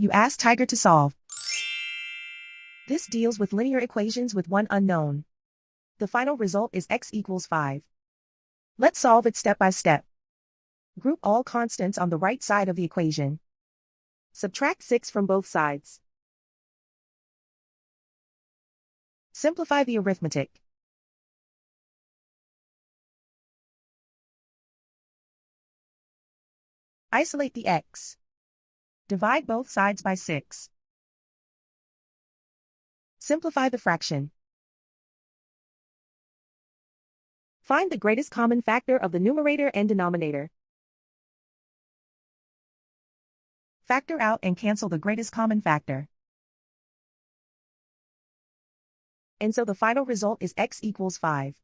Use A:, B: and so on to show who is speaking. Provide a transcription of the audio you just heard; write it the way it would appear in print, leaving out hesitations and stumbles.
A: You ask Tiger to solve. This deals with linear equations with one unknown. The final result is x equals 5. Let's solve it step by step. Group all constants on the right side of the equation. Subtract 6 from both sides. Simplify the arithmetic. Isolate the x. Divide both sides by 6. Simplify the fraction. Find the greatest common factor of the numerator and denominator. Factor out and cancel the greatest common factor. And so the final result is x equals 5.